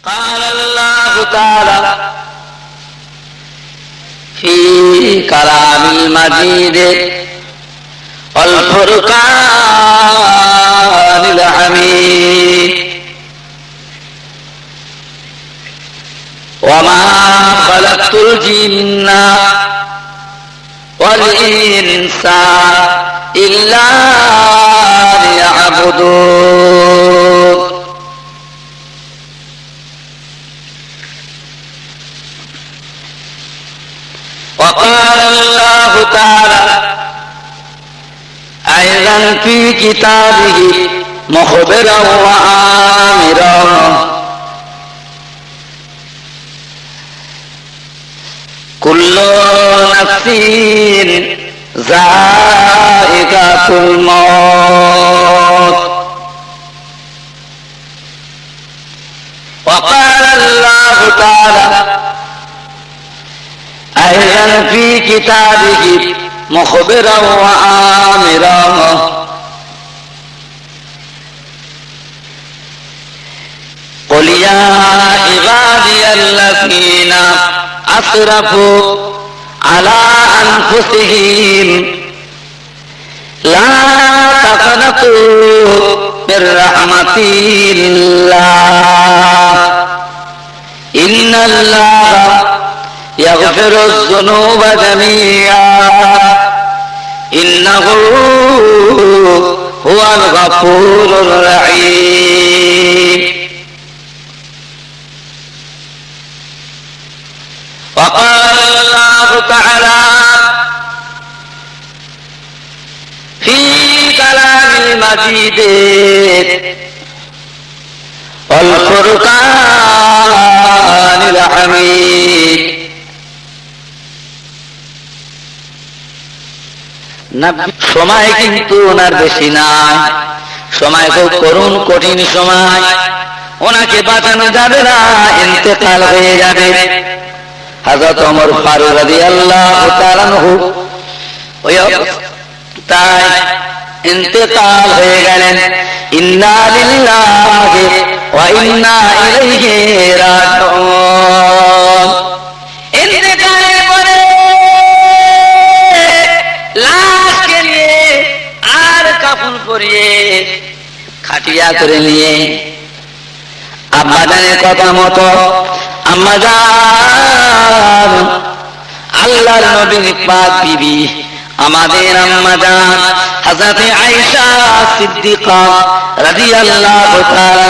قال الله تعالى في كلام المجيد والفرقان الحميد وما خلقت الجن والإنس إلا ليعبدون وقال الله تعالى أيضا في كتابه مخبرا وآمرا كل نفس ذائقة الموت وقال الله تعالى أيضا في كتابه مخبرا وآمرا قل يا عبادي الذين أسرفوا على أنفسهم لا تقنطوا من رحمة الله إن الله يغفر الذنوب جميعا إنه هو الغفور الرحيم وقال الله تعالى في كلام المجيد والفرقان الحميد সময় কিন্তু ওনার বেশি নাই, সময় খুব করুণ কঠিন সময়, ওনাকে বাঁচানো যাবে না, ইন্তেকাল হয়ে যাবে। হযরত ওমর ফারুক রাদিয়াল্লাহু তাআলা আনহু ওই তাই ইন্তেকাল হয়ে গেলেন। ইন্না লিল্লাহি ওয়া ইন্না ইলাইহি রাজিউন। ইন্তেকালের পরে লাশকে নিয়ে আর কাফন পরিয়ে খাটিয়া করে নিয়ে আম্মাজানের কথা মতো আম্মাজান আল্লাহর নবীর পাক বিবি আমাদের আম্মাজান হযরত আয়েশা সিদ্দিকা রাদিয়াল্লাহু তাআলা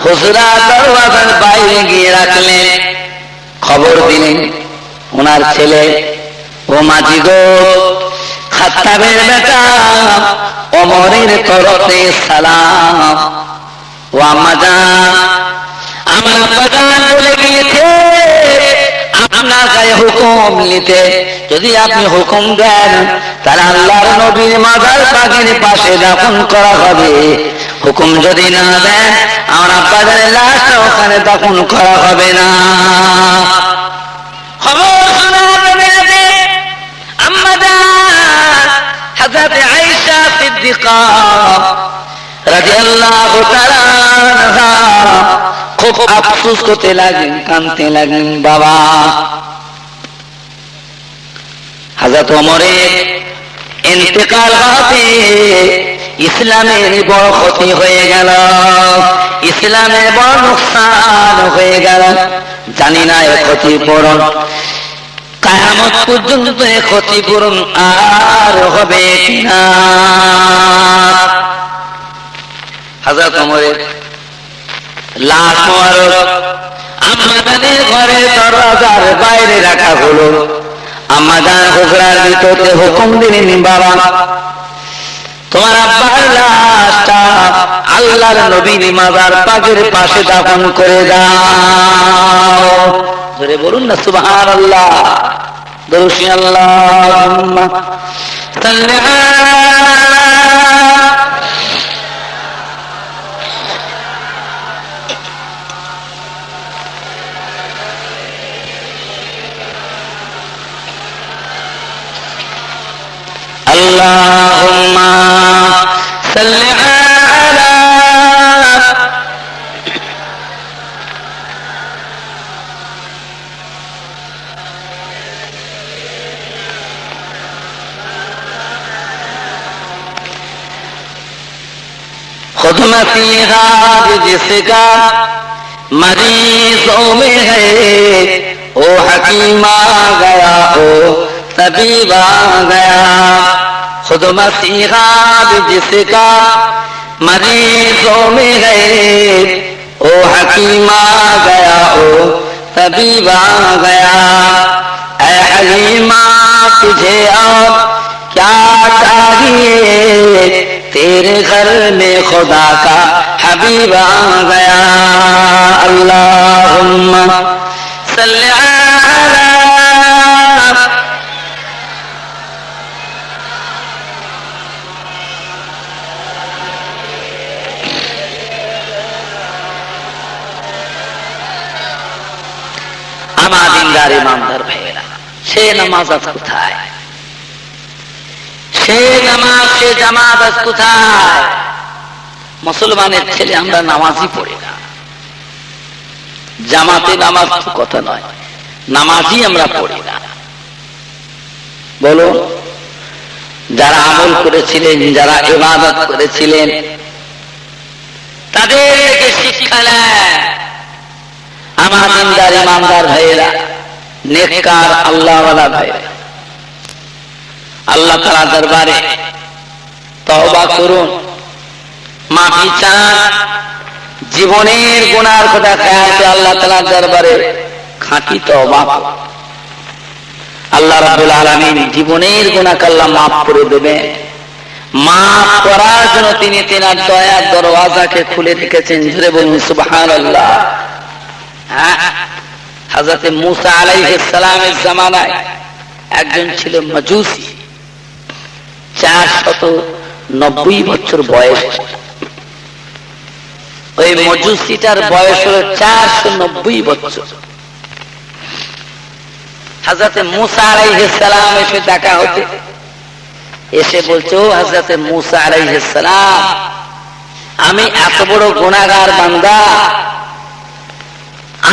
হুজরা দরওয়াজার বাইরে গিয়ে রাখলেন। খবর দিলেন ওনার ছেলে, ও মাঝি গো, খাত্তাবের বেটা ওমরের তরফে সালাম। ও আম্মাজান, আমার বাগান বলে গিয়েছে আপনার গায়ে হুকুম নিতে, যদি আপনি হুকুম দেন তাহলে আল্লাহর নবীর মাজার পাকের পাশে দাফন করা হবে। হুকুম যদি না দেন আমার আব্বাজানের লাশটা ওখানে দাফন করা হবে না। খবর শোনার বেলাতে আম্মাজান হযরত আয়েশা সিদ্দিকা রাদিয়াল্লাহু তাআলা আনহা খুব আফসোস করতে লাগলেন, কাঁদতে লাগলেন। বাবা, হযরত ওমরের ইন্তেকাল হতে ইসলামের বড় ক্ষতি হয়ে গেল, ইসলামের বড় নুকসান হয়ে গেল। জানি না এ ক্ষতিপূরণ কিয়ামত পর্যন্ত এ ক্ষতিপূরণ আর হবে কিনা। হযরত ওমরের লাশ মোবারক আম্মাজানের ঘরের দরজার বাইরে রাখা হলো। আম্মাজান হুজরার ভিতরে হুকুম দিলেন, বাবা তোমার আব্বার লাশটা আল্লাহর নবীর মাজার পাকের পাশে দাফন করে দাও। জোরে বলুন না সুবহানাল্লাহ। দরুদ আল্লাহুম্মা সাল্লি আলা আল্লাহুম্মা সাল্লি আলা मसीहा जिसका मरीजों में है, ओ हकीम आ गया, ओ तबीब आ गया। खुद मसीहा जिसका मरीजों में है, ओ हकीम आ गया, ओ तबीब आ गया। ऐ हलीमा तुझे और क्या चाहिए, तेरे घर में खुदा का हबीब आ गया। अल्लाहुम्मा सल्ली अला। আমার দিনদার ইমানদার ভাইয়েরা, সে নামাজ আজ কোথায়? সে নামাজ, সে জামাত আজ কোথায়? মুসলমানের ছেলে আমরা নামাজই পড়ি না। জামাতে নামাজ তো কথা নয়, নামাজই আমরা পড়ি না। বলুন, যারা আমল করেছিলেন, যারা ইবাদত করেছিলেন, তাদের থেকে শিক্ষা নেন। আমার দিনদার ইমানদার ভাইয়েরা, নেককার আল্লাহওয়ালা ভাইয়েরা, আল্লাহ তাআলার দরবারে তওবা করুন, মাফি চান। জীবনের গুনার কথা খেয়াল করে আল্লাহ তাআলার দরবারে খাঁটি তওবা করুন। আল্লাহ রাব্বুল আলামিন জীবনের গুনাহকে আল্লাহ মাফ করে দেবেন। মাফ করার জন্য তিনি তেনার দয়ার দরওয়াজাকে খুলে রেখেছেন। জোরে বলুন সুবহানাল্লাহ। হযরত মূসা আলাইহিস সালামের জামানায় একজন ছিল মাজুসি, 490 বছর বয়স। ওই মজুসিটার বয়স হলো 490 বছর। হযরত মূসা আলাইহিস সালাম এসে দেখা হতে, এসে বলছে, ও হযরত মূসা আলাইহিস সালাম, আমি এত বড় গুনাহগার বান্দা,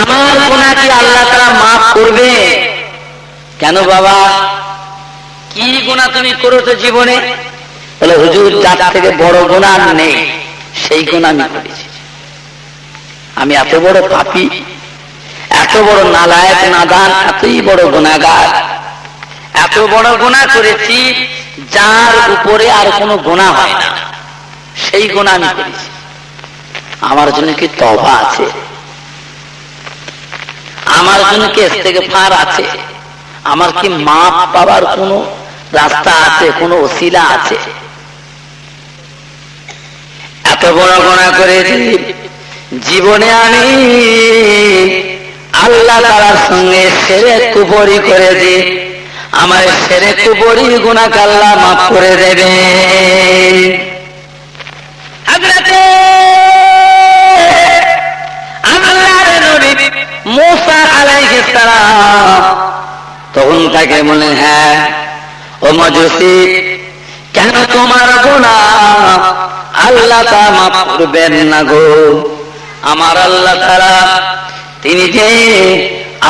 আমার গুনাহ কি আল্লাহ তাআলা মাফ করবে? কেন বাবা, কি গুনাহ তুমি করেছো জীবনে? বলে, হুজুর, যার থেকে বড় গুনাহ নেই সেই গুনাহ আমি করেছি। আমি এত বড় পাপী, এত বড় নালায়েক, নাদান, এতই বড় গুনাহগার, এত বড় গুনাহ করেছি যার উপরে আর কোনো গুনাহ হয় না, সেই গুনাহ আমি করেছি। আমার জন্য কি তওবা আছে? আমার জন্য কি ইস্তেগফার আছে? আমার কি মাফ পাওয়ার কোনো রাস্তা আছে, কোনো ওসিলা আছে? এত বড় গুনাহ করেছি জীবনে, আমি আল্লাহ তাআলার সঙ্গে শিরক কুফরি করেছি, আমার শিরক কুফরি গুনাহকে আল্লাহ মাফ করে দেবে। হযরতে আল্লাহর নবী মূসা আলাইহিস সালাম তখন তাকে বলে, হ্যাঁ ও মাজুসি, কেন তোমার গুনাহ আল্লাহ তাআলা মাফ করবেন না গো? আমার আল্লাহ তাআলা তিনি যে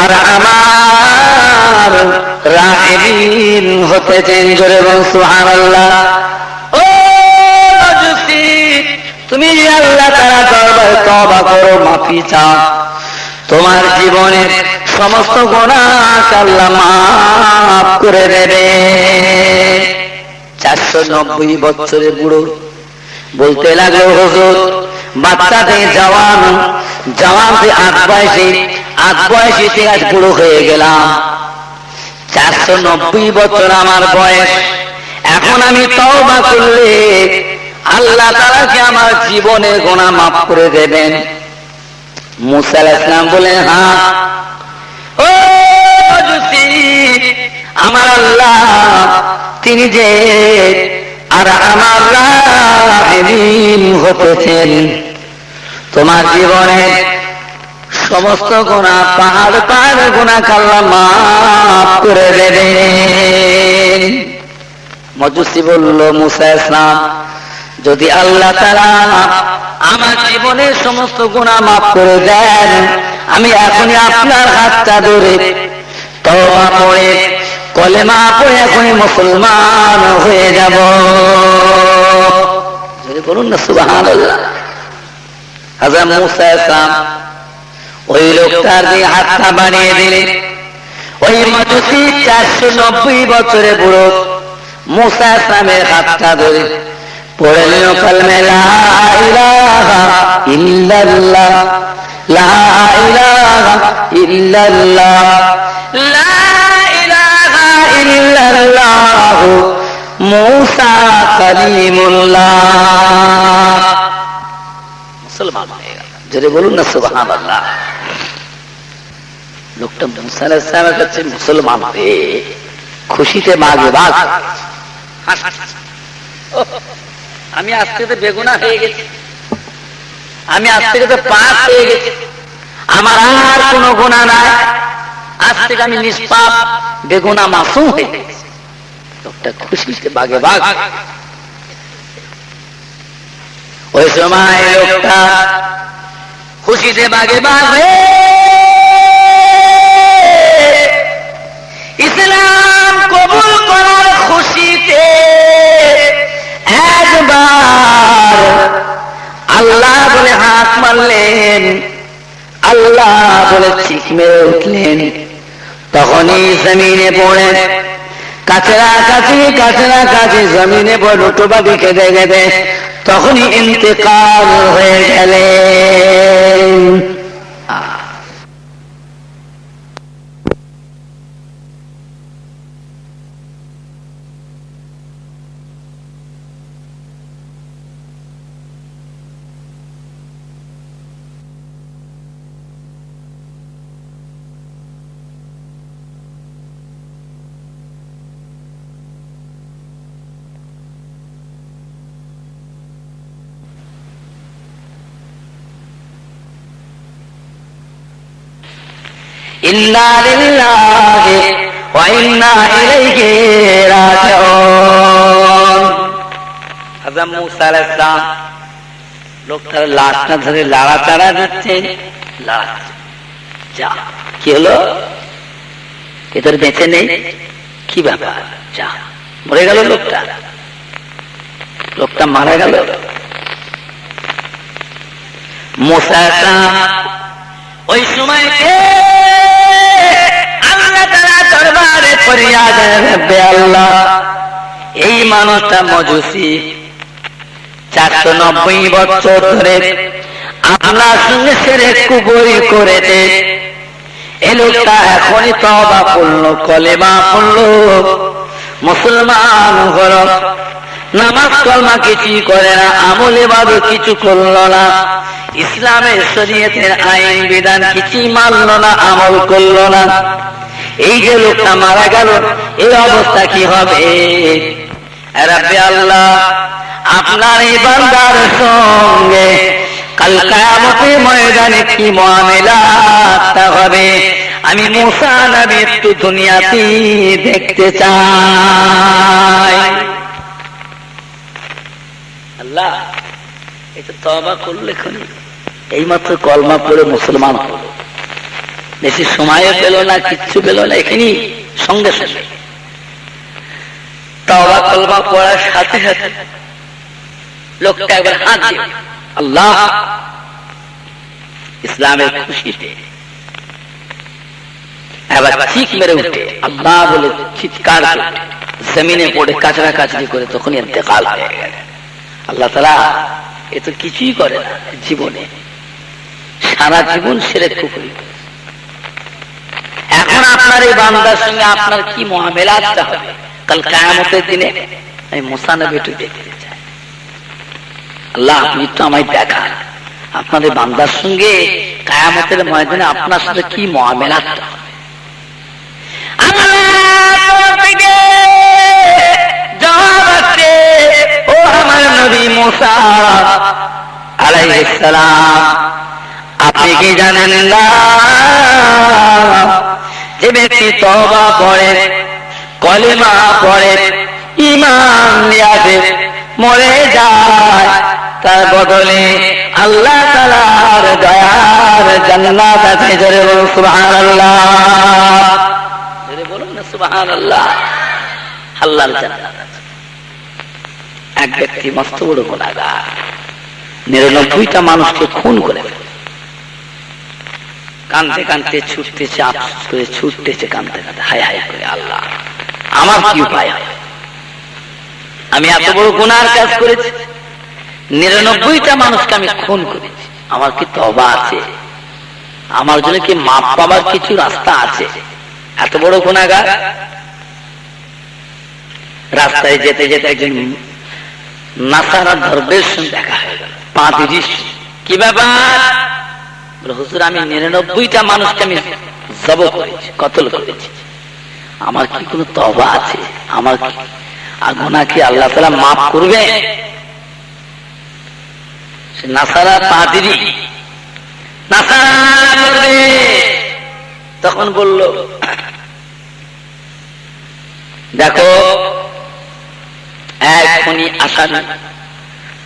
আর আমার রাহিম হতেছেন। জোরে বলুন সুবহানাল্লাহ। ও মাজুসি, তুমি আল্লাহ তাআলার দরবারে তওবা করো, মাফি চাও, তোমার জীবনের সমস্ত গুনাহ আল্লাহ মাফ করে দেবে। 490 বছরের বুড়ো বলতে লাগলো, হুজুর, বাচ্চা থেকে জওয়ান, জওয়ান থেকে আধ বয়সী থেকে আজ বুড়ো হয়ে গেলাম। 490 বছর আমার বয়স। এখন আমি তওবা করলে আল্লাহ তাআলা কি আমার জীবনের গুনাহ মাফ করে দেবেন? মূসা আলাইহিস সালাম বলেন, হ্যাঁ। ও মাজুসি, আমার আল্লাহ তিনি যে আর আমার রাহিম হতেছেন, তোমার জীবনে সমস্ত গুনাহ, পাহাড় পাহাড় গুনাহ আল্লাহ মাফ করে দেবেন। মাজুসি বলল, মূসা আলাইহিস সালাম, যদি আল্লাহ তাআলা আমার জীবনের সমস্ত গুনাহ মাফ করে দেন, আমি এখনই আপনার হাতটা ধরে তওবা করে কলেমা পড়ে এখনই মুসলমান হয়ে যাব। যদি বলুন না সুবহানাল্লাহ। হযরত মুসা ইসলাম ওই লোকটার দিকে হাতটা বাড়িয়ে দিলেন। ওই মাজুসি 490 বছরে বুড়ো মুসা ইসলামের হাতটা ধরে পড়ে নিল কালমে লা ইলাহা ইল্লাল্লাহ, লা ইলাহা ইল্লাল্লাহ, লা ইলাহা ইল্লাল্লাহ মুসা কালিমুল্লাহ। মুসলমান হয়ে গেল। জোরে বলুন না সুবহানাল্লাহ। লোকটা মুসা আলাইহিস সালামের কাছে মুসলমান হয়ে খুশিতে মাগে বাগ। আমি আজ থেকে বেগুনা হয়ে গেছি, আমি আজ থেকে তো পাপ হয়ে গেছি, আমার আর কোনো গুনাহ নাই, আজ থেকে আমি নিষ্পাপ বেগুনা মাসুম হয়ে গেছি। লোকটা খুশিতে বাগে বাগ। ওই সময় লোকটা খুশিতে বাগে বাগ হয়ে ইসলাম কবুল করার খুশিতে একবার আল্লাহ বলে হাত মারলেন, আল্লাহ বলে চিৎ মেরে উঠলেন। তখনই জমিনে পড়ে কাছাকাছি জমিনে পড়ে লুটোবাদি কেঁদে কেঁদে তখনই ইন্তেকাল হয়ে গেলেন। ইন্না লিল্লাহি ওয়া ইন্না ইলাইহি রাজিউন। হযরত মুসা আলাইহিস সালাম লোকটার লাশটা ধরে লাড়াচাড়া দিচ্ছেন। যা, কি হলো? এদের বেঁচে নেই, কি ব্যাপার? যা, মরে গেল লোকটা, লোকটা মারা গেল। মুসা আলাইহিস সালাম ওই সময় আল্লাহ তাআলা দরবারে ফরিয়াদ করবে, আল্লাহ এই মানুষটা মজুসি 490 বছর ধরে আপনার সঙ্গে শিরক কুফরি করেছে, এই লোকটা এখনই তওবা করলো, কলেমা পড়লো, মুসলমান হলো, নামাজ কলমা কিছুই করে না, আমল ইবাদত কিছু করলো না, ইসলামের শরীয়তের আইন বিধান কিছুই মানলো না, আমল করলো না। এই যে লোকটা মারা গেল, এই অবস্থা কি হবে? রাব্বে আল্লাহ, আপনার এই বান্দার সঙ্গে কাল কিয়ামতের ময়দানে কি মুআমালাটা হবে আমি মুসা নবী একটু দুনিয়াতে দেখতে চাই। আল্লাহ, এটা তওবা করলে এখন এইমাত্র কলমা পড়ে মুসলমান হলো, বেশি সময় পেল না, কিচ্ছু পেল না, এখানে সঙ্গে সঙ্গে তওবা কলমা পড়ার সাথে সাথে লোকটা একবার হাত দিয়ে আল্লাহ ইসলামের খুশিতে এবার চিৎ মেরে উঠে আল্লাহ বলে চিৎকার করে জমিনে পড়ে কাচড়াকাচড়ি করে তখন ইন্তেকাল হয়ে গেল। আল্লাহ তাআলা এ তো কিছুই করে না জীবনে, সারা জীবন শিরক কুফরি। এখন আপনার এই বান্দার সঙ্গে আপনার কি মুআমালাতটা হবে কাল কিয়ামতের দিনে আমি মুসা নবী একটু দেখতে চাই। আল্লাহ, আপনি তো আমায় দেখান আপনাদের বান্দার সঙ্গে কিয়ামতের ময়দানে আপনার সাথে কি মুআমালাতটা হবে। ও আমার নবী মুসা আলাইহিস সালাম, আপনি কি জানেন না যে ব্যক্তি তওবা করে, কলেমা পড়ে, ঈমান নিয়ে আসে, মরে যায়, তার বদলে আল্লাহ তাআলার দয়ার জান্নাত আছে। জোরে বলুন সুবহানাল্লাহ, জোরে বলুন না সুবহানাল্লাহ। আল্লাহর জান্নাত আছে। এক ব্যক্তি মস্ত বড় গুনাহগার, 99টা মানুষকে খুন করে কাঁদতে কাঁদতে ছুটতেছে, আফসোস করে ছুটতেছে, কাঁদতে কাঁদতে হায় হায় করে, আল্লাহ আমার কি উপায় হয়? আমি এত বড় গুনার কাজ করেছি, 99টা মানুষকে আমি খুন করেছি, আমার কি তওবা আছে? আমার জন্য কি মাপ পাবার কিছু রাস্তা আছে? এত বড় গুনাহগার। রাস্তায় যেতে যেতে একজন নাসারা দরবেশ দেখা হয়ে গেল, পাদ্রী। কি ব্যাপার? হুজুর, আমি 99টা মানুষকে আমি জবাই করেছি, কতল করেছি, আমার কি কোনো তওবা আছে? আমার গুনাহ কি আল্লাহ তাআলা মাফ করবে? সে নাসারা পাদ্রী তখন বলল, দেখো এখনই আসামি,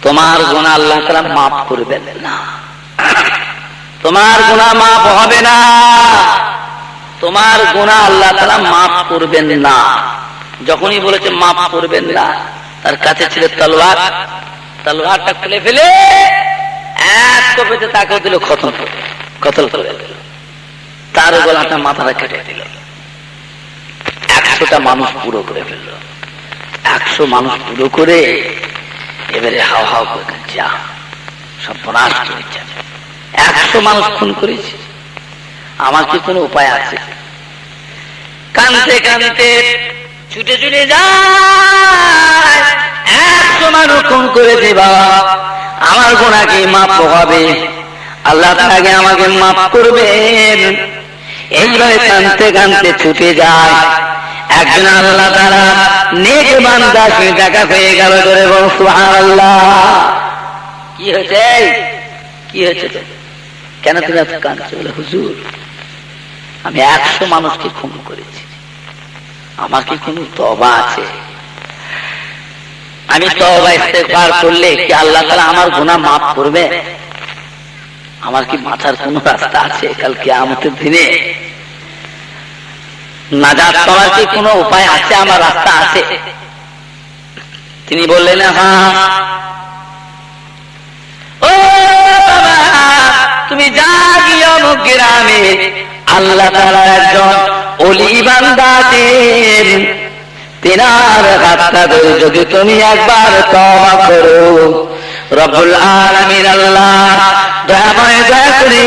তোমার গুনাহ আল্লাহ তাআলা মাফ করবেন না, তোমার গুনাহ মাফ হবে না, তোমার গুনাহ আল্লাহ তাআলা মাফ করবেন না। যখনই বলেছে মাফ করবেন না, তার কাছে ছিল তলোয়ার, তলোয়ারটা খুলে ফেলে এক কোপেতে তাকে দিল, কতল করে দিল, তার গলাটা মাথাটা কেটে দিল। 100টা মানুষ পুরো করে ফেলল, 100 মানুষ পুরো করে এবারে হাও হাও করে যা সব নাশ করে যাবে। 100 মানুষ খুন করেছে, আমার কি কোনো উপায় আছে? কাঁদতে কাঁদতে ছুটে চলে যায়, 100 মানুষ খুন করেছে, বাবা আমার গুনাহ কি মাফ হবে? আল্লাহ তাআলা আমাকে মাফ করবেন। এইভাবে কাঁদতে কাঁদতে ছুটে যায়। একজন আল্লাহ তাআলা নেক বান্দা সে দেখা হয়ে গেল, ধরে বল সুবহানাল্লাহ। কি হয়েছে? কি হয়েছে? কেন তুমি এত কাঁদছো? বলে হুজুর, আমি 100 মানুষকে খুন করেছি, আমার কি কোনো তওবা আছে? আমি তওবা ইস্তেগফার করলে কি আল্লাহ তাআলা আমার গুনাহ মাফ করবে? আমার কি বাঁচার কোনো রাস্তা আছে? কাল কিয়ামতের দিনে নাজাত পাওয়ার কি কোনো উপায় আছে? আমার রাস্তা আছে? তিনি বললেন, হ্যাঁ। ও বাবা, তুমি যা গিয়ে অমুক গ্রামে আল্লাহ তাআলা একজন ওলি বান্দা আছেন, তিনার হাতটা ধরে যদি তুমি একবার তওবা করো, রব্বুল আলামিন আল্লাহ দয়াময় দয়া করে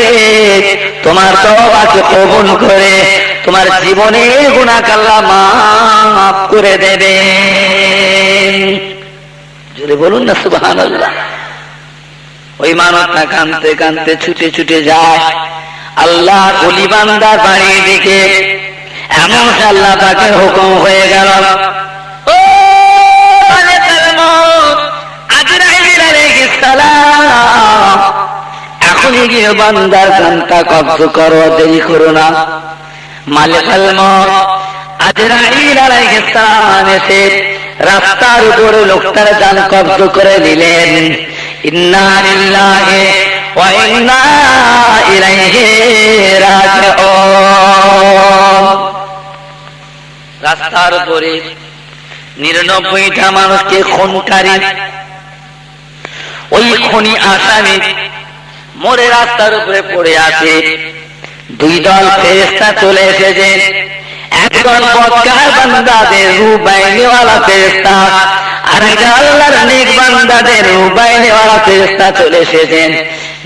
তোমার তওবাকে কবুল করে তোমার জীবনের গুনাহ আল্লাহ মাফ করে দেবেন। জোরে বলুন না সুবহানাল্লাহ। ওই মানুষটা কাঁদতে কাঁদতে ছুটে ছুটে যায় আল্লাহর ওলি বান্দার বাড়ির দিকে। এমন আল্লাহ তাকে হুকুম হয়ে গেল, ও মালিকুল মউত আজরাইল আলাইহিস সালাম, এখনই গিয়ে বান্দার কানটা কবজ করো, দেরি করো না। মালিকুল মউত আজরাইল আলাইহিস সালাম এসে রাস্তার উপরে লোকটার জান কবজ করে নিলেন। ইন্না লিল্লাহি ওয়া ইন্না ইলাইহি রাজিউন। রাস্তার উপরে 99টা মানুষকে খুনকারী ওই খুনি আসামি মরে রাস্তার উপরে পড়ে আছে। 2 দল ফেরেশতা চলে এসেছেন। একদল বদকার বান্দাদের রূহ বাইনেওয়ালা ফেরেশতা, আর একদল আল্লাহর নেক বান্দাদের রূহ বাইনেওয়ালা ফেরেশতা চলে এসেছেন।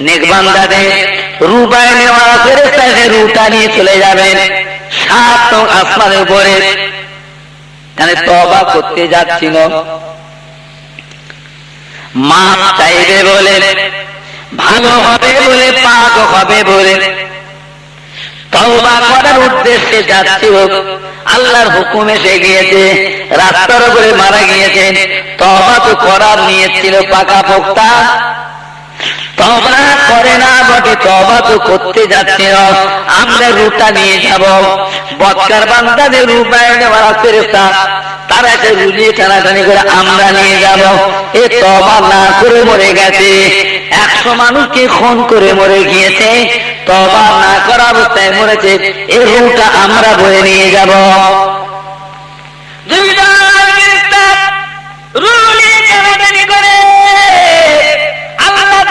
নেক বান্দাদের রূহ বাইনেওয়ালা ফেরেশতা এসে রূহটা নিয়ে চলে যাবেন 7 আসমানের উপরে। তওবা করতে যাচ্ছিল, মাপ চাইবে বলে, ভালো হবে বলে, পাক হবে বলে, তওবা করার উদ্দেশ্যে যাচ্ছিল। আল্লাহর হুকুম এসে গিয়েছে, রাস্তার উপরে মারা গিয়েছেন। তওবা তো করার নিয়ত ছিল পাকা পোক্তা, তওবা করে না বটে, তওবা তো করতে যাচ্ছিল। আমরা রূহটা নিয়ে যাব। বদকার বান্দাদের রূহ বাইনেওয়ালা ফেরেশতা তারা এসে রুলিয়ে টানাটানি করে আমরা নিয়ে যাব। এ তওবা না করে মরে গেছে, 100 মানুষকে খুন করে মরে গিয়েছে, তওবা না করা অবস্থায় মরেছে। এই রূহটা আমরা বয়ে নিয়ে যাব। রুলিয়ে টানাটানি করে আল্লাহ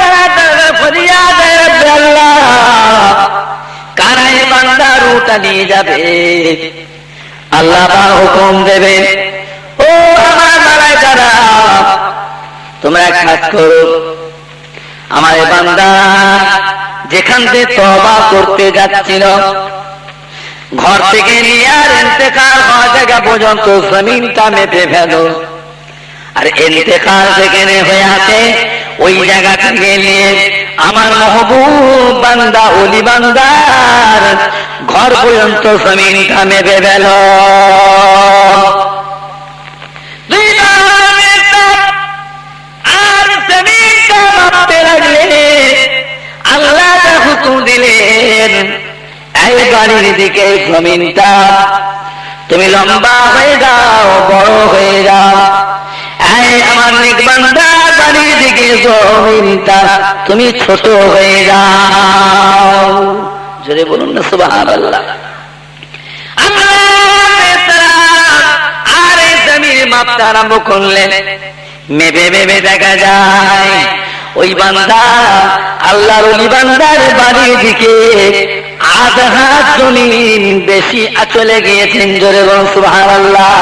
নিয়ে যাবে। আল্লাহ হুকুম দেবে, ও আমার মালায়েকারা, তোমরা এক কাজ করো, আমার বান্দা যেখান থেকে তওবা করতে যাচ্ছিল, ঘর থেকে নিয়ে আর ইন্তেকাল হওয়া জায়গা পর্যন্ত জমিনটা মেপে ফেলো। আর ইন্তেকাল যেখানে হয়ে আছে ওই জায়গা থেকে নিয়ে আমার মাহবুব বান্দা ওলি বান্দার ঘর পর্যন্ত জমিনটা মেপে ফেলো। আর জমিনটা মাপতে লাগলে আল্লাহ হুকুম দিলেন, এই বাড়ির দিকে জমিনটা তুমি লম্বা হয়ে যাও, বড় হয়ে যাও। এই আমার নেক বান্দা বাড়ির দিকে জমিনটা তুমি ছোট হয়ে যাও। জোরে বলুন না সুবহানাল্লাহ। আর এই জমির মাপতে আরম্ভ করলেন, মেপে মেপে দেখা যায় ওই বান্দা আল্লাহর ওই বান্দার বাড়ির দিকে আধা হাত জমিন বেশি চলে গিয়েছেন। জোরে বলুন সুবহানাল্লাহ।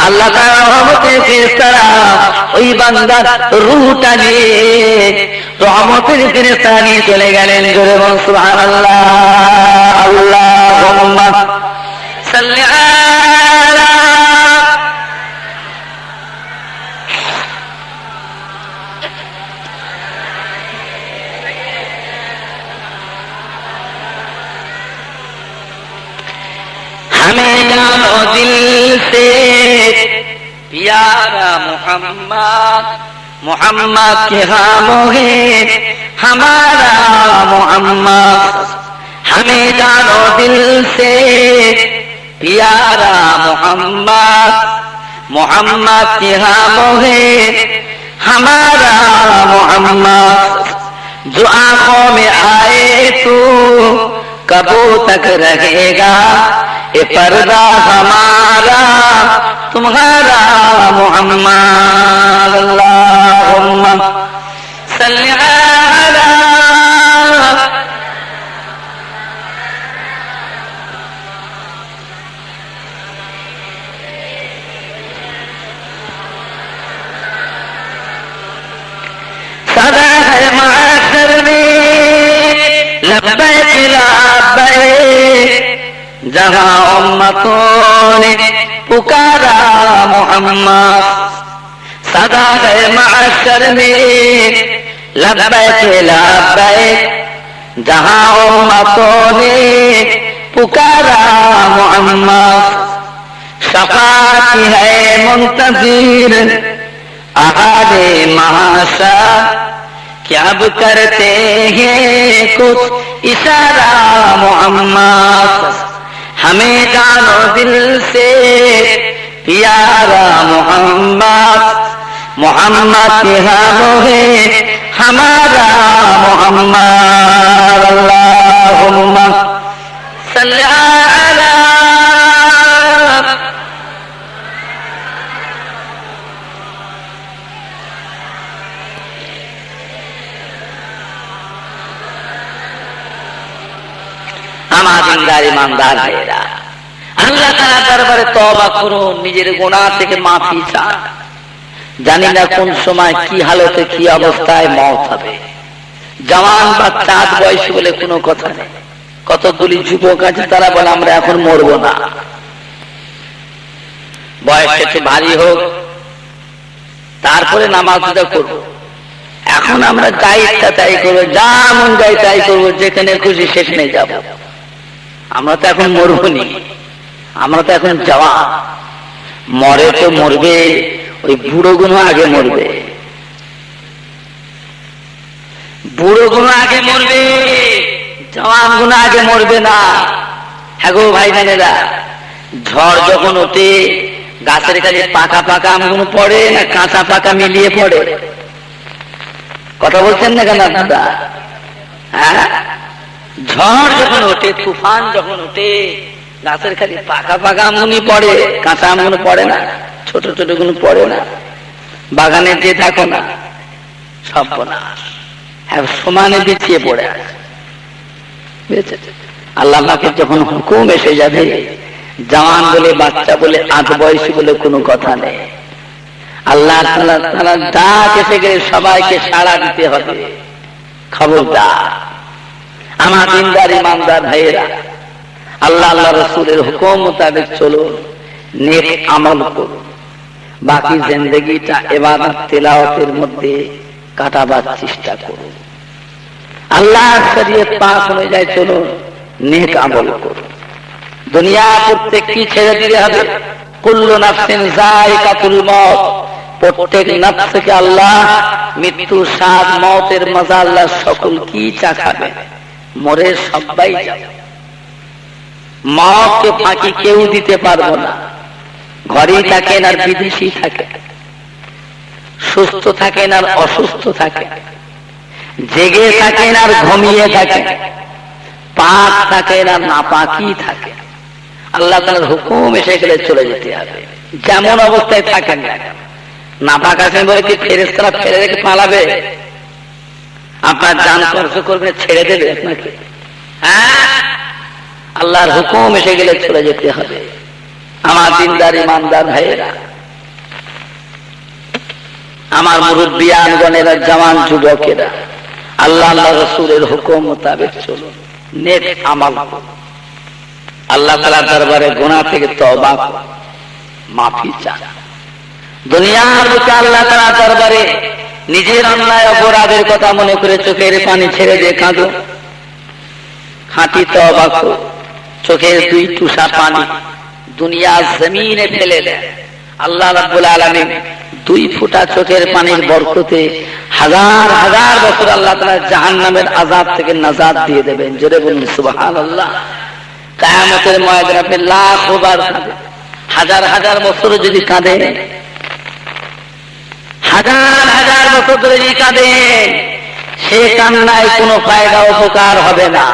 আল্লাহ তাআলা রহমতের ফেরেশতারা ওই বান্দার রূহটা নিয়ে রহমতের ফেরেশতা নিয়ে চলে গেলেন। জোরে বলুন সুবহানাল্লাহ। আল্লাহুম্মা সাল্লি আলা हमें जानो दिल से प्यारा मोहम्मद, मोहम्मद के खामों है हमारा मोहम्मद। हमें जानो दिल से प्यारा मोहम्मद, मोहम्मद के खामों है हमारा मोहम्मद। जो आंखों में आए तू कबो तक रहेगा, ये पर्दा हमारा तुम्हारा मोहम्मद। अल्लाहुम्मा सल्ली अला सदा है माशर में लब्बैक लब्बैक, जहां उम्मतों ने पुकारा मोहम्मद। सदा है माशर में लब्बैक लब्बैक, जहां उम्मतों ने पुकारा मोहम्मद। शफाअत की है मुंतज़िर अहादे महाशर, क्या अब करते हैं कुछ इशारा मोहम्मद। हमें जानो दिल से प्यारा मोहम्मद, मोहम्मद के खामों है हमारा मोहम्मद। अल्लाहुम्मा सल्ली अला ईमानदार भाइरा, আল্লাহ তাআলার দরবারে তওবা করুন, নিজের গুনাহ থেকে মাফি চান। জানি না কোন সময় কি হালতে কি অবস্থায় মওত হবে। জওয়ান বা চাঁদ বয়স বলে কোনো কথা নেই। কতগুলি যুবক আছে তারা বলে আমরা এখন মরবো না, বয়স একটু ভারী হোক তারপরে নামাজটা করবো। এখন আমরা যা ইচ্ছা তাই করবো, যা মন যায় তাই করবো, যেখানে খুশি সেখানে যাবো। আমরা তো এখন মরবনি, আমরা তো এখন জওয়ান। মরে তো মরবে, ওই বুড়ো গুলো আগে মরবে, বুড়ো গুলো আগে মরবে, জওয়ান গুলো আগে মরবে না। হ্যাঁ গো ভাই বোনেরা, ঝড় যখন ওঠে গাছের কাছে পাকা পাকা আমগুলো পড়ে না কাঁচা পাকা মিলিয়ে পড়ে? কথা বলছেন না কেন আপনারা? হ্যাঁ, ঝড় যখন ওঠে, তুফান যখন ওঠে, গাছের খালি পাকা পাকা আমগুলো পড়ে, কাঁচা আমগুলো পড়ে না, ছোট ছোট গুলো পড়ে না। বাগানে যে থাকো না সব না, হ্যাঁ সমানে বিছিয়ে পড়ে আছে। আল্লাহ পাকের যখন হুকুম এসে যাবে, জওয়ান বলে বাচ্চা বলে আধ বয়সী বলে কোনো কথা নেই। আল্লাহ তাআলা ডাক এসে গেলে সবাইকে সাড়া দিতে হবে। খবরদার আমার দিনদার ইমানদার ভাইয়েরা, আল্লাহ আল্লাহ রাসূলের হুকুম মোতাবেক চলুন, নেক আমল করুন, বাকি জিন্দেগিটা ইবাদত তিলাওয়াতের মধ্যে কাটাবার চেষ্টা করুন। আল্লাহর শরীয়ত পাক অনুযায়ী চলুন, নেক আমল করুন। দুনিয়া প্রত্যেককে ছেড়ে দিতে হবে। কুল্লু নাফসিন যায়িকাতুল মউত, প্রত্যেক নফসকে আল্লাহ মৃত্যু স্বাদ মওতের মজা আল্লাহ সকল কি চাখাবে, মরে সবাই যাবে। মওতকে ফাঁকি কেউ দিতে পারবো না। ঘরেই থাকেন আর বিদেশি থাকে, সুস্থ থাকেন আর অসুস্থ থাকে, জেগে থাকেন আর ঘুমিয়ে থাকে, পাক থাকেন আর নাপাকি থাকে, আল্লাহ তাআলার হুকুম এসে গেলে চলে যেতে হবে। যেমন অবস্থায় থাকেন না, নাপাক আছেন বলে কি ফেরেশতারা ফেলে রেখে পালাবে? আপনার জান খরচ করবে, ছেড়ে দেবে আপনাকে? হ্যাঁ, আল্লাহর হুকুম এসে গেলে চলে যেতে হবে। আমার দিনদার ইমানদার ভাইয়েরা, আমার মুরব্বিয়ানগণেরা, জওয়ান যুবকেরা, আল্লাহ আল্লাহ রাসূলের হুকুম মোতাবেক চলুন, নেক আমল করুন। আল্লাহ তাআলার দরবারে গুনাহ থেকে তওবা করুন, মাফি চান। দুনিয়ার বুকে আল্লাহ তাআলার দরবারে নিজের অন্যায় অপরাধের কথা মনে করে চোখের পানি ছেড়ে দিয়ে কাঁদো, খাঁটি তওবা করো। চোখের দুই টুসা পানি দুনিয়া জমিনে ফেলে দেয়, আল্লাহ রাব্বুল আলামিন দুই ফোঁটা চোখের পানির বরকতে হাজার হাজার বছর আল্লাহ তাআলা জাহান্নামের আযাব থেকে নাজাত দিয়ে দেবেন। জোরে বলুন সুবহানাল্লাহ। কিয়ামতের ময়দানে লাখো বার কাঁদে, হাজার হাজার বছর যদি কাঁদে, হাজার হাজার বছর ধরে যদি কাঁদে, সে কান্নায় কোনো ফায়দা উপকার হবে না।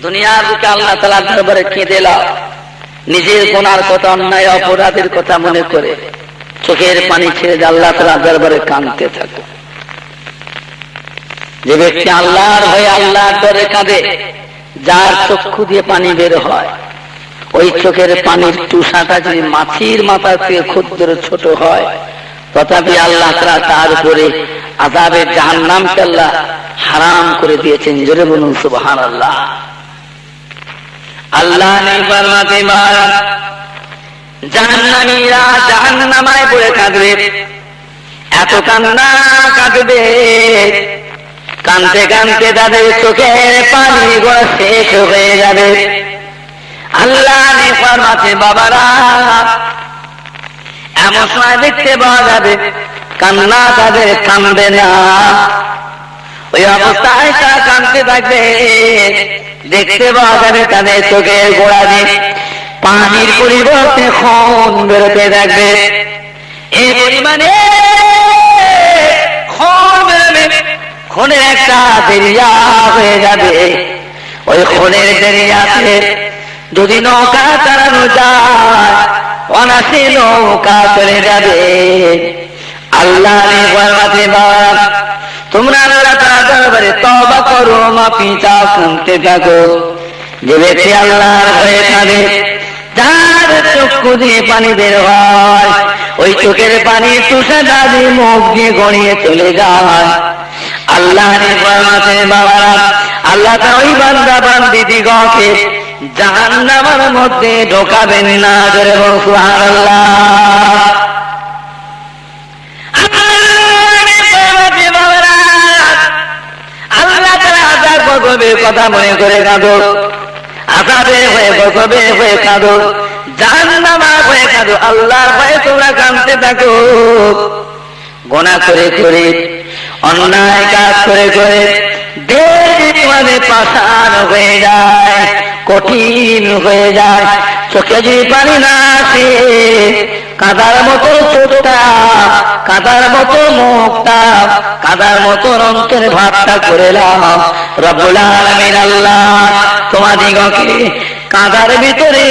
দুনিয়ার বুকে আল্লাহ তাআলার দরবারে কেঁদে লাও, নিজের গুনার কথা, অন্যায় অপরাধের কথা মনে করে চোখের পানি ছেড়ে দিয়ে আল্লাহ তাআলার দরবারে কাঁদতে থাকো। যে ব্যক্তি আল্লাহর ভয়ে আল্লাহর ডরে কাঁদে, যার চক্ষু দিয়ে পানি বের হয়, ওই চোখের পানির টুসাটা যদি মাছির মাথা থেকে ক্ষুদ্র ছোট হয়, তথাপি আল্লাহ তাআলা তার উপরে আযাবের জাহান্নামকে আল্লাহ হারাম করে দিয়েছেন। জোরে বলুন সুবহানাল্লাহ। আল্লাহ নেই ফরমাতে বারা জাহান্নামীরা জাহান্নামায় পড়ে কাঁদবে, এত কান্না কাঁদবে, কাঁদতে কাঁদতে তাদের চোখের পানি শেষ হয়ে যাবে। আল্লাহ নেই ফরমাতে বাবারা, এমন সময় দেখতে পাওয়া যাবে কান্না তাদের থামবে না। ওই অবস্থায় তারা কাঁদতে থাকবে, দেখতে পাওয়া যাবে তাদের চোখের গোড়া দিয়ে পানির পরিবর্তে খুন বেরোতে থাকবে। এই পরিমাণে খুন বেরোবে, খুনের একটা দরিয়া হয়ে যাবে। ওই খুনের দরিয়াতে যদি নৌকা চালানো যায়, অনাসে নৌকা চলে যাবে। আল্লাহ তোমরা আল্লাহ তাআলার দরবারে তওবা করো, মাফি চাও, কাঁদতে থাকো। যে ব্যক্তি আল্লাহর ভয়ে কাঁদে, যার চক্ষু দিয়ে পানি বের হয়, ওই চোখের পানি তুষার দিয়ে মুখ দিয়ে গড়িয়ে চলে যায়। আল্লাহর ফরমাতে বাবারা, আল্লাহ তাআলা ওই বান্দা বান্দীদিগকে জাহান্নামের মধ্যে ঢোকাবেন না। জোরে বলুন সুবহানাল্লাহ। কথা মনে করে কাঁদো, আযাবে হয়ে গজবে হয়ে কাঁদো, জাহান্নামের হয়ে কাঁদো, আল্লাহর ভয়ে তোমরা কাঁদতে থাকো। গুনাহ করে করে, অন্যায় কাজ করে করে দেহ মানে পাষাণ হয়ে যায়, কঠিন হয়ে যায়। চোখে যদি পানি না আসে, কাদার মতো চোখটা, কাদার মতো মুখটা, কাদার মতো অন্তরে ভাবটা করে নাও। রব্বুল আলামিন আল্লাহ তোমাদিগকে কাদার ভিতরে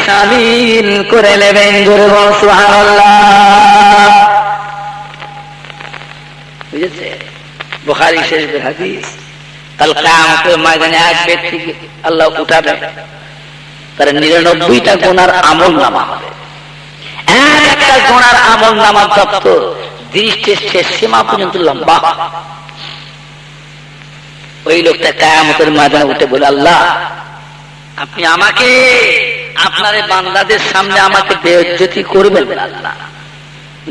শামিল করে নেবেন। জোরে বলুন সুবহানাল্লাহ। বুঝেছে? বুখারী শরীফের হাদিস। কাল কিয়ামতের ময়দানে এক ব্যক্তিকে আল্লাহ উঠাবে, তার 99টা গুনার আমল নামা হবে। একটা গুনার আমল নামার দপ্তর দৃষ্টির শেষ সীমা পর্যন্ত লম্বা। ওই লোকটা কিয়ামতের ময়দানে উঠে বলে, আল্লাহ আপনি আমাকে আপনার বান্দাদের সামনে আমাকে বেইজ্জতি করবেন না আল্লাহ,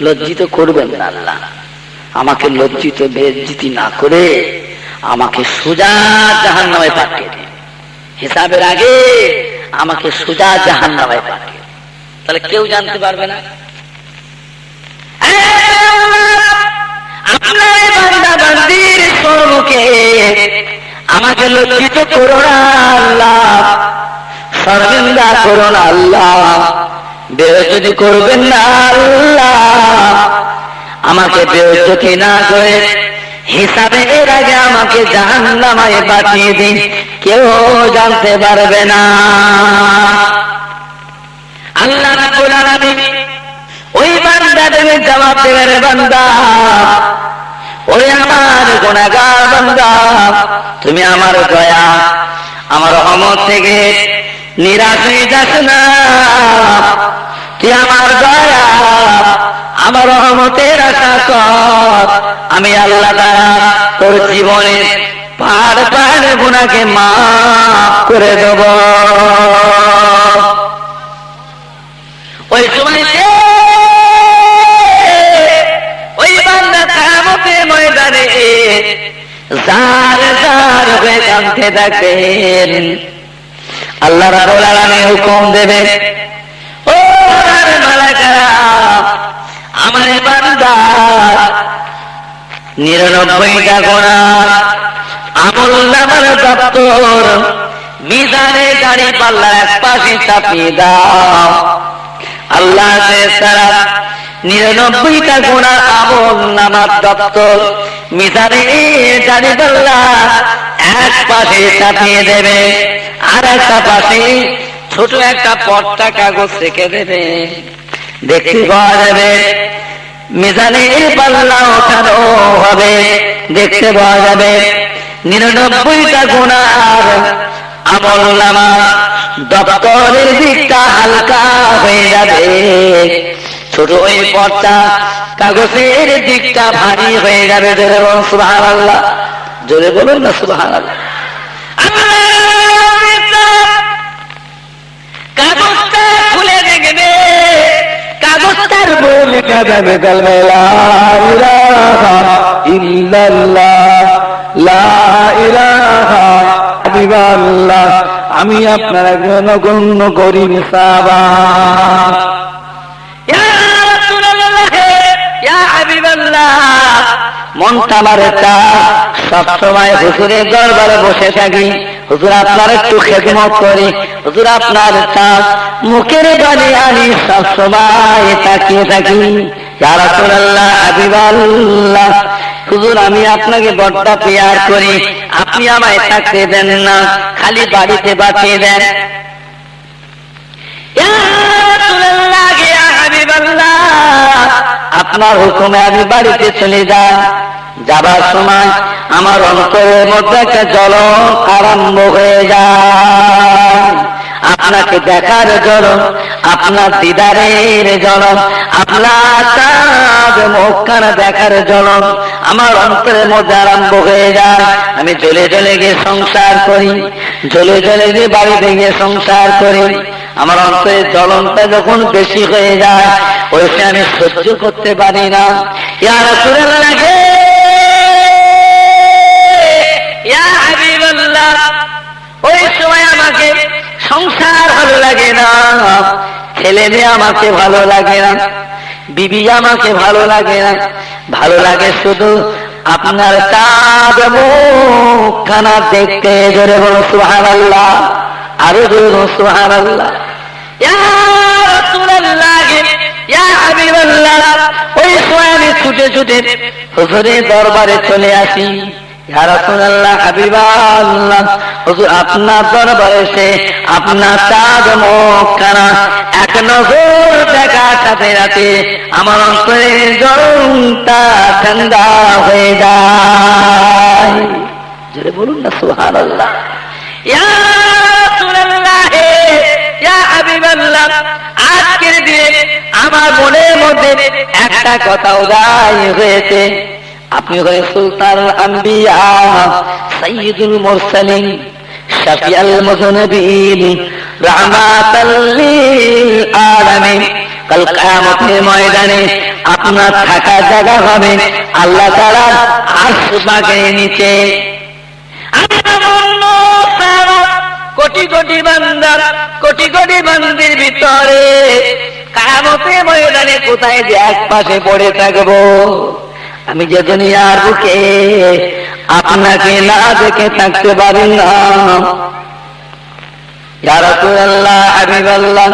লজ্জিত করবেন না আল্লাহ, আমাকে লজ্জিত বেইজ্জতি না করে আমাকে সোজা জাহান্নামে পাঠিয়ে দিন, হিসাবের আগে আমাকে সোজা জাহান্নামে পাঠিয়ে দিন। তাহলে কেউ জানতে পারবে না। আপনার বান্দা বান্দির সম্মুখে আমাকে লজ্জিত করো না আল্লাহ, শর্মিন্দা করো না আল্লাহ, বেইজ্জতি করবেন না আল্লাহ, আমাকে বেইজ্জতি না করে হিসাবে এর আগে আমাকে জাহান্নামে পাঠিয়ে দিন, কেউ জানতে পারবে না। আল্লাহ রাব্বুল আলামিন ওই বান্দাদের জবাব দেবে, রে বান্দা, ওরে আমার গুনাহগার বান্দা, তুমি আমার দয়া আমার রহমত থেকে নিরাশ হয়ে যাস না, তুই আমার দয়া আমার রহমতের আশা কর, আমি আল্লাহ তাআলা তোর জীবনের পার পার গুনাহকে মাফ করে দেব। ওই সময় ওই বান্দা কিয়ামতের ময়দানে জার জার হয়ে কাঁদতে থাকবেন। আল্লাহ রাব্বুল আলামিন হুকুম দেবেন, ও মালায়েকারা, আমার বান্দা 99টা গুনাহ আমল নামার দপ্তর মিজানে দাড়ি পাল্লার এক পাশে চাপিয়ে দাও। আল্লাহ তাআলা 99টা গুনাহ আমল নামার দপ্তর মিজানে দাড়ি পাল্লা এক পাশে চাপিয়ে দেবে, আর একটা পাশে ছোট একটা পট্টা কাগজ রেখে দেবে। দেখতে পাওয়া যাবে মিজানের পাল্লা ওঠানো হবে, দেখতে পাওয়া যাবে 99টা গুনার আমল নামা দপ্তরের দিকটা হালকা হয়ে যাবে, ছোট ওই পট্টা কাগজের দিকটা ভারী হয়ে যাবে। জোরে বলুন সুবহানাল্লাহ, জোরে বলুন না সুবহানাল্লাহ। কাগজটা খুলে দেখবে, কাগজটার উপর লেখা যাবে লা ইলাহা ইল্লাল্লাহ, লা ইলাহা ইল্লাল্লাহ, আমি আপনার একজন গণ্য করি সাহাবা। ইয়া রাসূলুল্লাহ, ইয়া হাবিবাল্লাহ, মনটা আমার একটা সবসময় হুজুরের দরবারে বসে থাকি, হুজুর আপনার একটু খেদমত করি, হুজুর আপনার মুখের বাণী আমি সবসময় তাকিয়ে থাকি। ইয়া রাসূলুল্লাহ, হাবিবাল্লাহ, হুজুর আমি আপনাকে বড্ড প্যার করি, আপনি আমায় থাকতে দেন না, খালি বাড়িতে পাঠিয়ে দেন। ইয়া রাসূলুল্লাহ, ইয়া হাবিবাল্লাহ, আপনার হুকুমে আমি বাড়িতে চলে যাই। যাবার সময় আমার অন্তরের মধ্যে একটা জ্বলন আরম্ভ হয়ে যায়, আপনাকে দেখার জ্বলন, আপনার দিদারের জ্বলন, আপনার চাঁদ মুখখানা দেখার জ্বলন আমার অন্তরের মধ্যে আরম্ভ হয়ে যায়। আমি জ্বলে জ্বলে গিয়ে সংসার করি, জ্বলে জ্বলে গিয়ে বাড়িতে গিয়ে সংসার করি। আমার অন্তরের জ্বলনটা যখন বেশি হয়ে যায়, ওইটা আমি সহ্য করতে পারি না। ইয়া রাসূলুল্লাহ, ইয়া হাবিবাল্লাহ, ওই সময় আমাকে সংসার ভালো লাগে না, ছেলে মেয়ে আমাকে ভালো লাগে না, বিবি আমাকে ভালো লাগে না, ভালো লাগে শুধু আপনার চাঁদ মুখখানা দেখতে। জোরে বলুন সুবহানাল্লাহ, আরো জোরে বলুন সুবহানাল্লাহ। ইয়া রাসূলুল্লাহ, ইয়া হাবিবাল্লাহ, ওই সময় আমি ছুটে ছুটে হুজুরের দরবারে চলে আসি। ইয়া রাসূলুল্লাহ, হাবিবাল্লাহ, হুজুর আপনার দরবারে এসে আপনার চাঁদ মুখখানা এক নজর দেখার সাথে সাথে আমার অন্তরের জলটা ঠান্ডা হয়ে যায়। জোরে বলুন না সুবহানাল্লাহ। ইয়া রাসূলুল্লাহ, ইয়া হাবিবাল্লাহ, আজকের দিনে আমার মনের মধ্যে একটা কথা উদয় হয়েছে, আপনি হয়ে সুলতানুল আম্বিয়া, সাইয়্যিদুল মুরসালিন, শাফিউল মুযনিবিন, রাহমাতাল লিল আলামিন। কাল কিয়ামতের ময়দানে আপনার থাকা জায়গা হবে আল্লাহ তাআলার আরশ পাকের নিচে। কোটি কোটি বান্দার, কোটি কোটি বান্দির ভিতরে কিয়ামতের ময়দানে কোথায় যে এক পাশে পড়ে থাকবো, আমি যে দুনিয়ার বুকে আপনাকে না দেখে থাকতে পারি না। ইয়া রাসূলুল্লাহ, হাবিবাল্লাহ,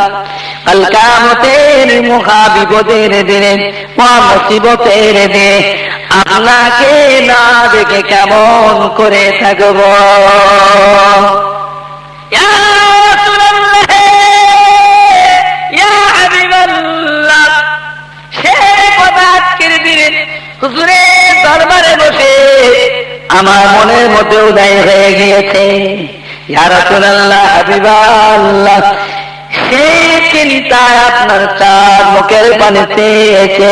কাল কিয়ামতের মহাবিপদের দিনে, মহামুসিবতের দিনে আপনাকে না দেখে কেমন করে থাকব। ইয়া রাসূলুল্লাহ, ইয়া হাবিবাল্লাহ, সে আজকের দিনে হুজুরের দরবারে বসে আমার মনের মধ্যে উদয় হয়ে গিয়েছে। ইয়া রাসূলুল্লাহ, হাবিবাল্লাহ, সে চিন্তায় আপনার চার মুখের পানি চেয়েছে,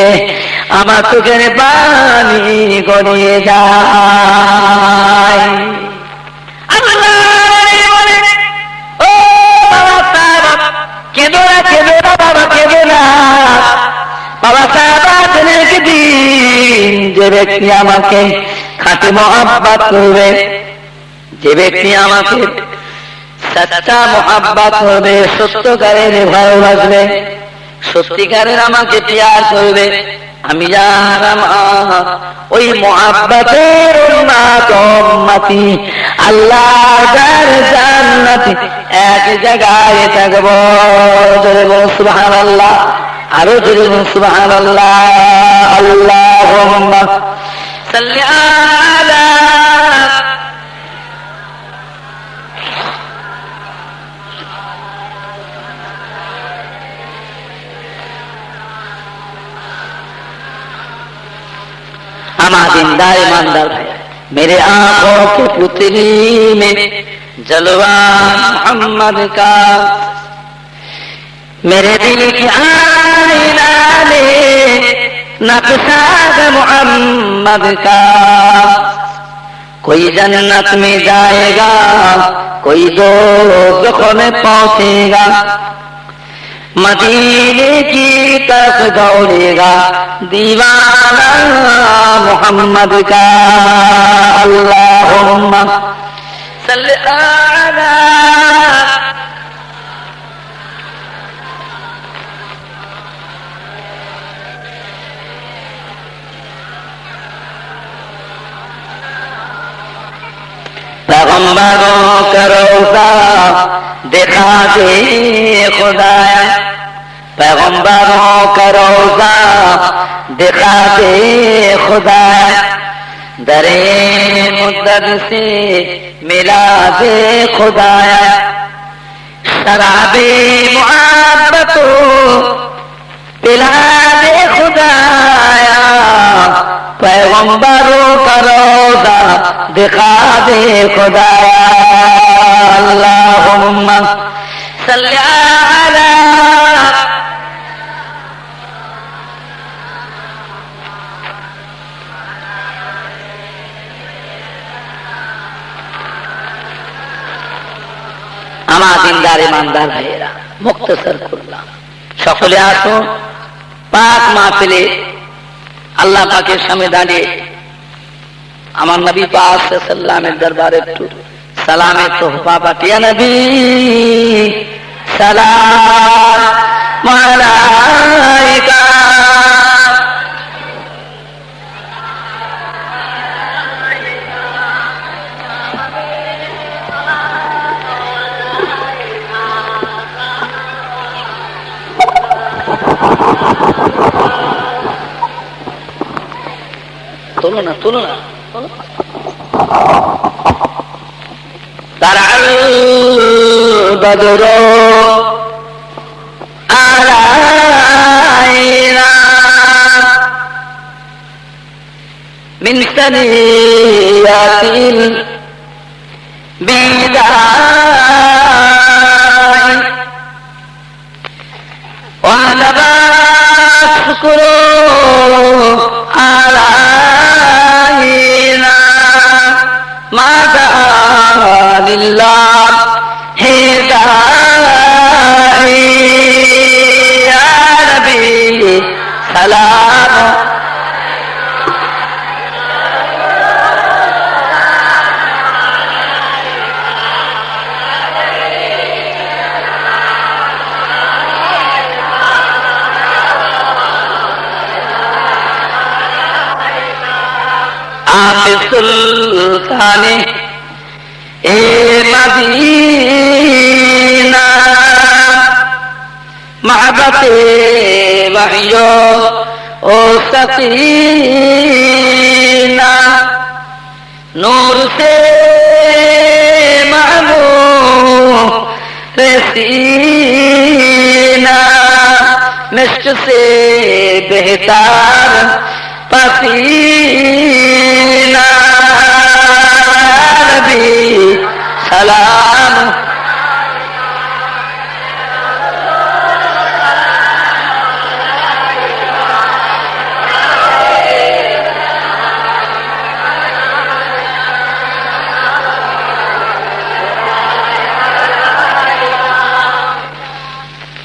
আমার চোখের পানি গড়িয়ে যায়। আল্লাহ বলে, ও বাবা সাহেব, কেঁদো না, কেঁদো না বাবা, কেঁদো না বাবা সাহেব। আজকে দিন যে ব্যক্তি আমাকে খাঁটি মহব্বত করবে, যে ব্যক্তি আমাকে সচ্চা মহব্বত করবে, সত্যকারের ভালোবাসবে, সত্যিকারের আমাকে প্যার করবে, আমি জানাম ওই মহব্বতের উম্মত উম্মতি আল্লাহর জান্নাতে এক জায়গায় থাকবো। জোরে বলুন সুবহানাল্লাহ, আরো জোরে বলুন সুবহানাল্লাহ। আল্লাহুম্মা সাল্লি আলা আমার जिंदार ईमानदार भाई, मेरे आंखों के पुतली में जलवा मोहम्मद का, मेरे दिल की आईना में नक्शा मोहम्मद का। कोई जन्नत में जाएगा, कोई दोज़ख में पहुंचेगा, मदीने की तरफ दौड़ेगा दीवाना मोहम्मद का। अल्लाहुम्मा सल्ली अला पैगंबरों का रोज़ा दिखा दे खुदाया, पैगंबरों का रोज़ा दिखा दे खुदाया, दरे मुद्दत से मिला दे खुदाया, शराबे मुहब्बतो पिला दे खुदाया, पैगंबरों का रोज़ा दिखा दे खुदाया। अल्लाहुम्मा सल्ली अला আমার দিনদার ইমানদার ভাইয়েরা, মুক্তসর করলাম, সকলে আসুন পাক মাহফিলে আল্লাহ পাকের সামনে দাঁড়িয়ে আমার নবী পাক সাল্লামের দরবারে একটু সালামের তোহফা পাঠিয়ে, নবী সালাম আলাইকা। তোলো না, তোলো না, তারাল বদরো আলাইনা মিন সানিয়াতিল বিদায় ওয়ালাবা শুকরু আলাইনা মাদা লিল্লাহ হিদায় ইয়া নবী সালাম সুলতানে এ মদিনা মাহবতে ওয়াহিয়ো ও সকিনা নূর সে মামু रसीना मिश्क से बेहतर पसीना नबी सलाम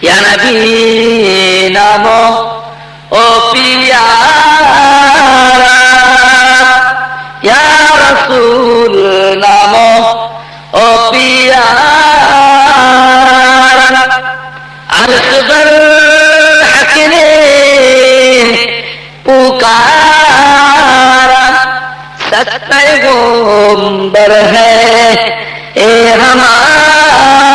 या नबी नामो ओ प्यारा या रसूल नामो ओ प्यारा अर्श पर हक ने पुकारा सच्चा पैगंबर है ए हमारा